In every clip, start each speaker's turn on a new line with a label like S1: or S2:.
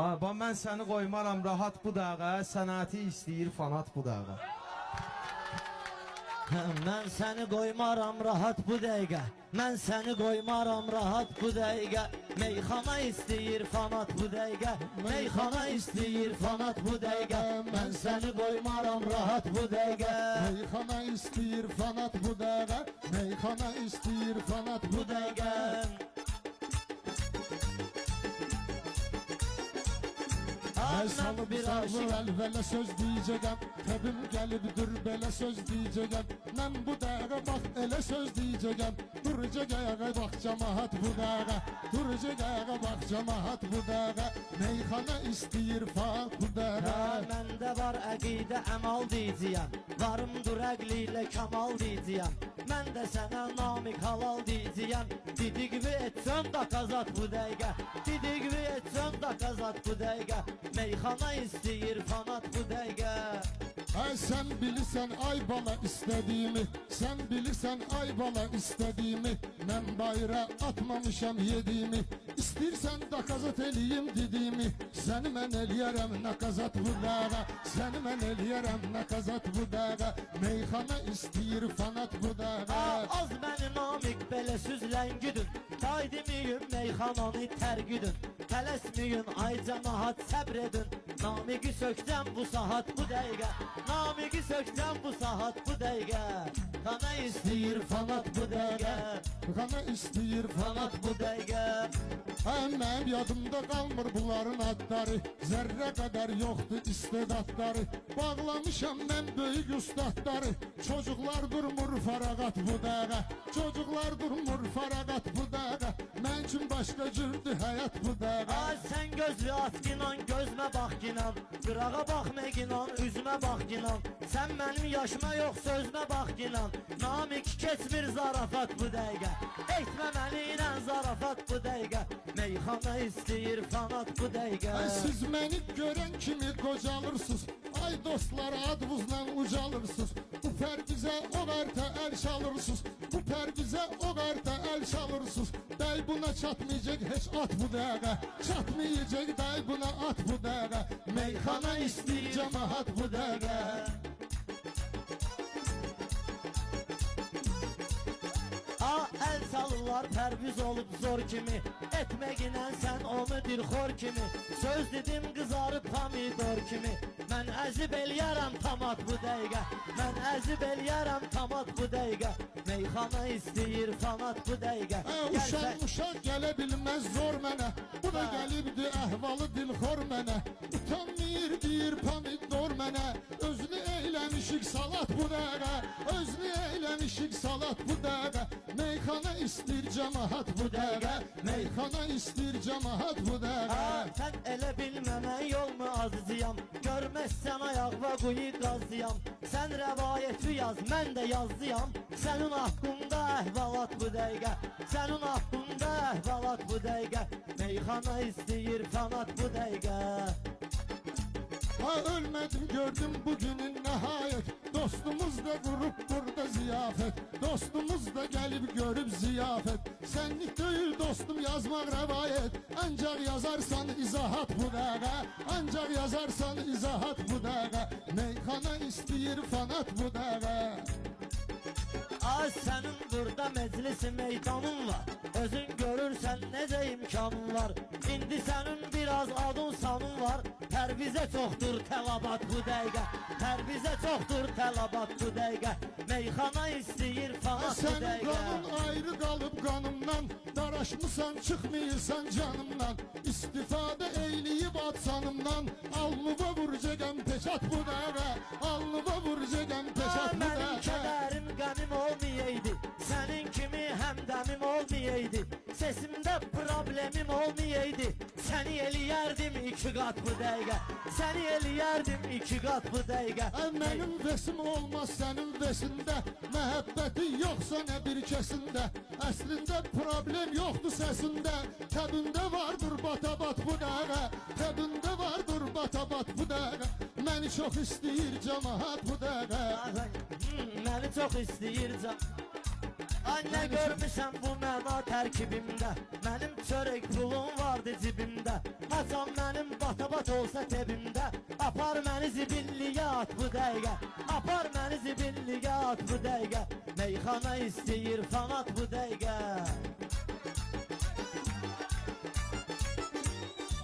S1: Aba mən səni qoymaram rahat bu dağa, sənəti istəyir fanat bu dağa.
S2: Mən səni qoymaram rahat bu dəqiqə, mən səni qoymaram rahat bu dəqiqə. Meyxana istəyir fanat bu dəqiqə, meyxana istəyir fanat bu dəqiqə. Mən səni qoymaram rahat bu dəqiqə.
S3: Meyxana istəyir fanat bu dəqiqə, meyxana istəyir fanat bu dəqiqə. Ay salı bir aşıq əlvələ söz deyəcəkəm, təbim gəlibdir belə söz deyəcəkəm. Mən bu dəqiqə bax elə söz deyəcəkəm, duracaq ayağa bax cəmaət bu dəqiqə, duracaq ayağa bax cəmaət bu dəqiqə. Meyxana istəyir fanat bu dəqiqə.
S2: Məndə var əqidə əmal deyəcəyəm, varımdır əqli ilə kamal deyəcəyəm. Mən də sənə namik halal deyəcəyəm. Didiqvi etsən da qazat bu dəqiqə, didiqvi etsən da qazat bu dəqiqə. Meyxana istəyir fanat bu dəqiqə.
S3: Ay sən bilirsən ay bala istədiyimi, sən bilirsən ay bala istədiyimi. Mən bayra atmamışam yediyimi, İstəyirsən da qazat eləyim dediyimi. Səni mən eləyərəm naqazat bu dəqiqə, səni mən eləyərəm naqazat bu dəqiqə. Meyxana istəyir fanat bu dəqiqə.
S2: Az məni namik belə süzləngidin, Taydimiyim meyxananı tərgidin. Tələsməyin ay cəmahat səbr edin. Namiki sökcəm bu saat bu dəqiqə, namiki sökcəm bu saat bu dəqiqə. Xana istəyir fanat bu dəqiqə,
S3: Xana istəyir
S2: fanat bu dəqiqə.
S3: Mənim yadımda qalmır bunların adları, zərrə qədər yoxdur istedadları. Bağlamışam mən böyük ustadları, çocuklar durmur farağat bu dəqiqə, çocuklar durmur farağat bu dəqiqə. Mən üçün başqa cürdür həyat bu dəqiqə.
S2: Ay sən gözlü atqinan, gözmə bax ginan, qırağa baxma ginan, üzmə bax ginan. Sən mənim yaşıma yox sözmə bax ginan. Namik keçmir zarafat bu dəqiqə, etmə məni ilə zarafat bu dəqiqə. Meyxana istəyir fanat bu dəqiqə.
S3: Ay siz məni görən kimi qocalırsınız, ay dostlar adınızla ucalırsınız. Bu pərbizə o qarta əl çalırsınız, bu pərbizə o qarta əl çalırsınız. Dəy buna çatmayacaq heç at bu dəqiqə, çatmayacaq dəy buna at bu dəqiqə. Meyxana istəyir cəmaət bu dəqiqə.
S2: Əl salırlar pərviz olub zor kimi, etməginə sən onu dilxor kimi. Söz dedim qızarıb pomidor kimi. Mən əzib eləyərəm tamat bu dəqiqə, mən əzib eləyərəm tamat bu dəqiqə. Meyxana istəyir fanat bu dəqiqə.
S3: Uşaq gələ bilməz zor mənə, bu da gəlibdi əhvalı dilxor mənə. Utanmayır deyir pomidor mənə, özünü eyləmişik salat bu dəqiqə, özünü eyləmişik salat bu dəqiqə. Meyxana istəyir cəmaət bu dəqiqə, meyxana istəyir cəmaət bu dəqiqə.
S2: Sən elə bilməmən yolmu azcıyam, görməzsən ayaq və quyu qazıyam. Sən rəvayəti yaz, mən də yazdıyam. Sənin haqqında əhvalat bu dəqiqə, sənin haqqında əhvalat bu dəqiqə. Meyxana istəyir fanat bu dəqiqə.
S3: Ölmədim gördüm bugünün nəhayət, dostumuz da qurub burada ziyafət, dostumuz da gəlib görüb ziyafət. Sənlik deyil dostum yazmaq rəvayət, ancaq yazarsan izahat bu dəqiqə, ancaq yazarsan izahat bu dəqiqə. Meyxana istəyir fanat bu dəqiqə.
S2: Ay sənin burada məclisi meydanın var, özün görürsən necə imkanın var. İndi sənin biraz adın sanın var, pərvizə çoxdur tələbat bu dəqiqə, pərvizə çoxdur tələbat bu dəqiqə. Meyxana istəyir fanat bu dəqiqə.
S3: Sənin qanın ayrı qalıb qanımdan, daraşmısan çıxmayırsan canımdan. İstifadə eyləyib atsanımdan, alnıva vuracaqam peçat bu dəqiqə, alnıva vuracaqam peçat bu dəqiqə.
S2: Mənim kədərim qənim olmayaydı, sənin kimi həmdəmim olmayaydı. Sesimdə problemim olmayaydı, səni eləyərdim iki qat bu dəqiqə, səni eləyərdim iki qat bu dəqiqə.
S3: Mənim vesim olmaz sənin vesində, məhəbbəti yoxsa nə bir kəsində. Əslində problem yoxdur səsində, təbində vardır batabat bu dəqiqə, təbində vardır batabat bu dəqiqə. Məni çox istəyir cəmaət bu dəqiqə.
S2: Məni çox istəyir cəmaət. Ay nə görmüşəm bu məna tərkibimdə Mənim çörək pulum vardı cibimdə Haçan mənim bata-bat olsa tebimdə Apar məni zibilliyə at bu dəqiqə Apar məni zibilliyə at bu dəqiqə Meyxana istəyir fanat bu dəqiqə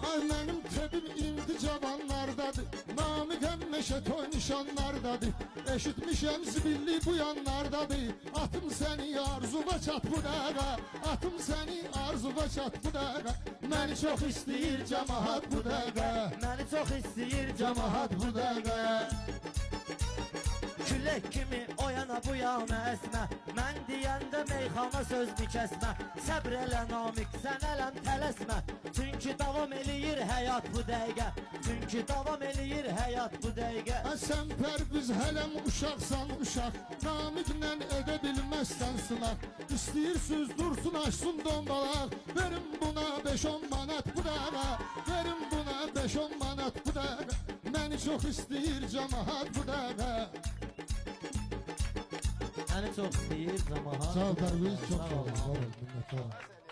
S3: Ay mənim tebim indi cavanlardadır Namiqəm meşə toy nişanlardadır Eşitmişəm zibilli bu yanlardadır Atım səni arzuva çat bu dəqiqə Atım səni arzuva çat bu dəqiqə Məni çox istəyir cəmahat bu dəqiqə
S2: Məni çox istəyir
S3: Cəmahat bu dəqiqə
S2: Külək kimi o yana bu yana əsmə Mən deyəndə meyxana sözünü kəsmə Səbr elə namik, sən ələm tələsmə Çünki davam eləyir həyat bu dəqiqə Çünki davam eləyir həyat bu dəqiqə
S3: Sən pərviz hələm uşaqsan uşaq Namiqlə edə bilməzsən sınaq İstəyirsiniz dursun açsın dombalaq Verin buna 5-10 manat bu dəqiqə Verin buna 5-10 manat bu dəqiqə Məni çox istəyir cəmahat bu dəqiqə
S2: Məni çox istəyir cəmahat
S3: Sağ ol Pərviz, çox sağ ol.